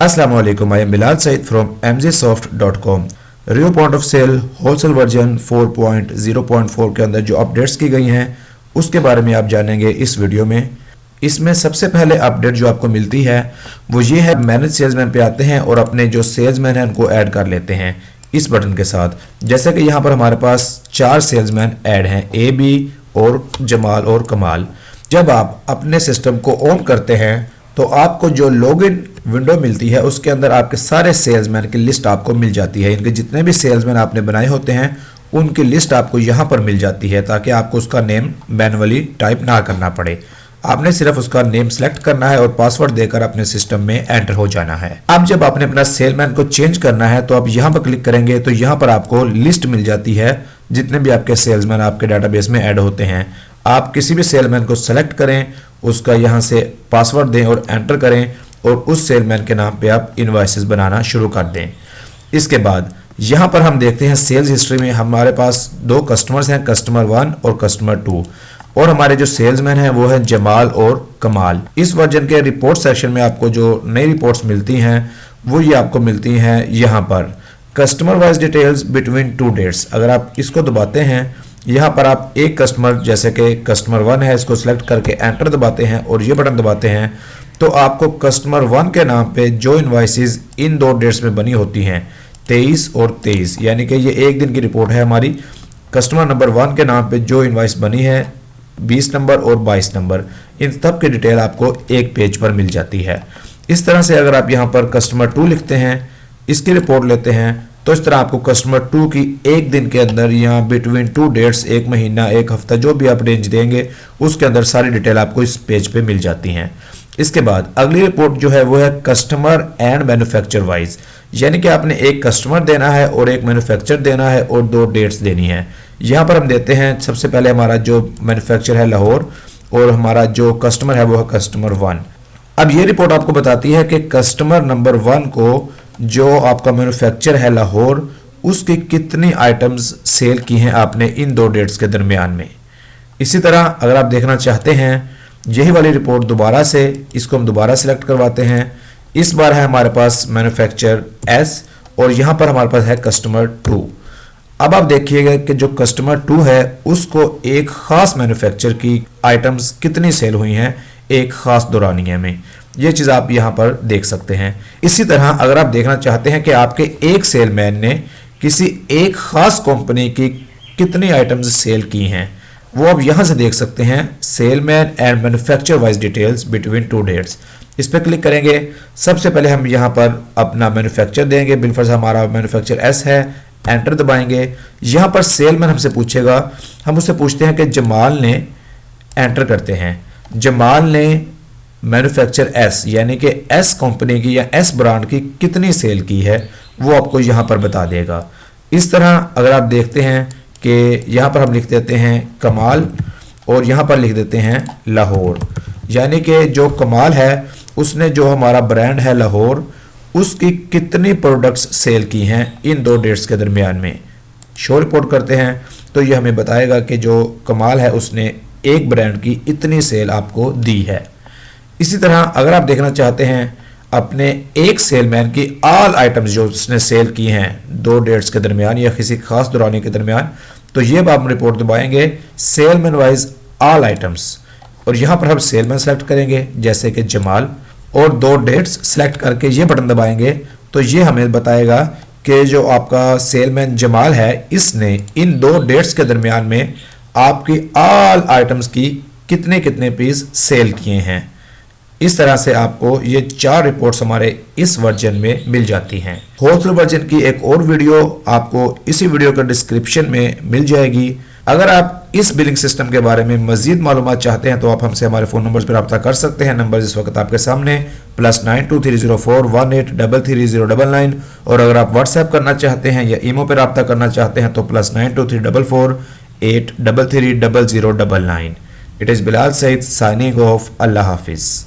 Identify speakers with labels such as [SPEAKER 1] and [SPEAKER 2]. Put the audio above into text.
[SPEAKER 1] अस्सलाम वालेकुम, I am Bilal Saeed from mjsoft.com। Rio point of sale wholesale version 4.0.4 के अंदर जो अपडेट्स की गई हैं उसके बारे में आप जानेंगे इस वीडियो में। इसमें सबसे पहले अपडेट जो आपको मिलती है वो ये है, मैनेज सेल्समैन पे आते हैं और अपने जो सेल्समैन हैं उनको ऐड कर लेते हैं इस बटन के साथ। जैसे कि यहाँ पर हमारे पास 4 सेल्समैन ऐड हैं, ए बी और जमाल और कमाल। जब आप अपने सिस्टम को ऑन करते हैं तो आपको जो लॉगिन विंडो मिलती है उसके अंदर आपके सारे सेल्समैन की लिस्ट आपको मिल जाती है। इनके जितने भी सेल्समैन आपने बनाए होते हैं उनकी लिस्ट आपको यहाँ पर मिल जाती है, ताकि आपको उसका नेम मैनुअली टाइप ना करना पड़े। आपने सिर्फ उसका नेम सेलेक्ट करना है और पासवर्ड देकर अपने सिस्टम में एंटर हो जाना है। अब जब आपने अपना सेल्समैन को चेंज करना है तो आप यहाँ पर क्लिक करेंगे तो यहाँ पर आपको लिस्ट मिल जाती है जितने भी आपके सेल्समैन आपके डाटाबेस में ऐड होते हैं। आप किसी भी सेल्समैन को सेलेक्ट करें, उसका यहाँ से पासवर्ड दें और एंटर करें और उस सेल्समैन के नाम पे आप इनवॉइसेस बनाना शुरू कर दें। इसके बाद यहाँ पर हम देखते हैं सेल्स हिस्ट्री में हमारे पास 2 कस्टमर्स हैं, कस्टमर 1 और कस्टमर 2, और हमारे जो सेल्समैन हैं वो है जमाल और कमाल। इस वर्जन के रिपोर्ट सेक्शन में आपको जो नई रिपोर्ट्स मिलती हैं वो ये आपको मिलती हैं यहाँ पर, customer wise details between 2 dates. अगर आप इसको दबाते हैं, यहाँ पर आप एक कस्टमर जैसे कि कस्टमर 1 है, इसको सिलेक्ट करके एंटर दबाते हैं और ये बटन दबाते हैं तो आपको कस्टमर 1 के नाम पे जो इनवॉइसेस इन 2 डेट्स में बनी होती हैं 23 और 23, यानी कि ये एक दिन की रिपोर्ट है हमारी। कस्टमर नंबर 1 के नाम पे जो इनवॉइस बनी है 20 नंबर और 22 नंबर, इन सब की डिटेल आपको एक पेज पर मिल जाती है। इस तरह से अगर आप यहाँ पर कस्टमर 2 लिखते हैं, इसकी रिपोर्ट लेते हैं, तो इस तरह आपको कस्टमर 2 की एक दिन के अंदर या बिटवीन 2 डेट्स, एक महीना, एक हफ्ता, जो भी आप रेंज देंगे उसके अंदर सारी डिटेल आपको इस पेज पे मिल जाती हैं। इसके बाद अगली रिपोर्ट जो है वो है कस्टमर एंड मैन्युफैक्चर वाइज, यानी कि आपने एक कस्टमर देना है और एक मैन्युफैक्चर देना है और 2 डेट्स देनी है। यहाँ पर हम देते हैं सबसे पहले हमारा जो मैन्युफैक्चर है लाहौर और हमारा जो कस्टमर है वो है कस्टमर 1। अब ये रिपोर्ट आपको बताती है कि कस्टमर नंबर 1 को जो आपका मैन्युफैक्चर है लाहौर उसकी कितनी आइटम्स सेल की हैं आपने इन 2 डेट्स के दरमियान में। इसी तरह अगर आप देखना चाहते हैं यही वाली रिपोर्ट दोबारा से, इसको हम दोबारा सिलेक्ट करवाते हैं। इस बार है हमारे पास मैन्युफैक्चर एस और यहाँ पर हमारे पास है कस्टमर 2। अब आप देखिएगा कि जो कस्टमर 2 है उसको एक खास मैन्युफैक्चर की आइटम्स कितनी सेल हुई हैं एक खास दौरानिया में, ये चीज़ आप यहाँ पर देख सकते हैं। इसी तरह अगर आप देखना चाहते हैं कि आपके एक सेलमैन ने किसी एक खास कंपनी की कितनी आइटम्स सेल की हैं, वो आप यहाँ से देख सकते हैं, salesman and manufacture wise details between 2 dates. इस पर क्लिक करेंगे। सबसे पहले हम यहाँ पर अपना मैन्युफैक्चर देंगे, बिलफर्ज हमारा मैन्युफैक्चर एस है, एंटर दबाएंगे। यहाँ पर सेलमैन हमसे पूछेगा, हम उससे पूछते हैं कि जमाल ने, एंटर करते हैं, जमाल ने मैन्युफैक्चर एस यानी कि एस कंपनी की या एस ब्रांड की कितनी सेल की है वो आपको यहाँ पर बता देगा। इस तरह अगर आप देखते हैं कि यहाँ पर हम लिख देते हैं कमाल और यहाँ पर लिख देते हैं लाहौर, यानी कि जो कमाल है उसने जो हमारा ब्रांड है लाहौर उसकी कितनी प्रोडक्ट्स सेल की हैं इन 2 डेट्स के दरमियान में। शो रिपोर्ट करते हैं तो ये हमें बताएगा कि जो कमाल है उसने एक ब्रांड की इतनी सेल आपको दी है। इसी तरह अगर आप देखना चाहते हैं अपने एक सेलमैन की ऑल आइटम्स जो उसने सेल की हैं 2 डेट्स के दरमियान या किसी खास दौरानी के दरमियान, तो ये आप रिपोर्ट दबाएंगे सेलमैन वाइज ऑल आइटम्स और यहाँ पर हम सेलमैन सेलेक्ट करेंगे जैसे कि जमाल और 2 डेट्स सेलेक्ट करके ये बटन दबाएंगे तो ये हमें बताएगा कि जो आपका सेलमैन जमाल है इसने इन 2 डेट्स के दरमियान में आपकी ऑल आइटम्स की कितने कितने पीस सेल किए हैं। इस तरह से आपको ये 4 रिपोर्ट्स हमारे इस वर्जन में मिल जाती हैं। होलसेल वर्जन की एक और वीडियो आपको इसी वीडियो के डिस्क्रिप्शन में मिल जाएगी। अगर आप इस बिलिंग सिस्टम के बारे में मजीद मालूमात चाहते हैं तो आप हमसे हमारे फ़ोन नंबर पर रब्ता कर सकते हैं। नंबर इस वक्त आपके सामने +923041833099, और अगर आप व्हाट्सएप करना चाहते हैं या ईमो पर रब्ता करना चाहते हैं तो +923448330099। It is Bilal Saeed signing off. Allah हाफिज़।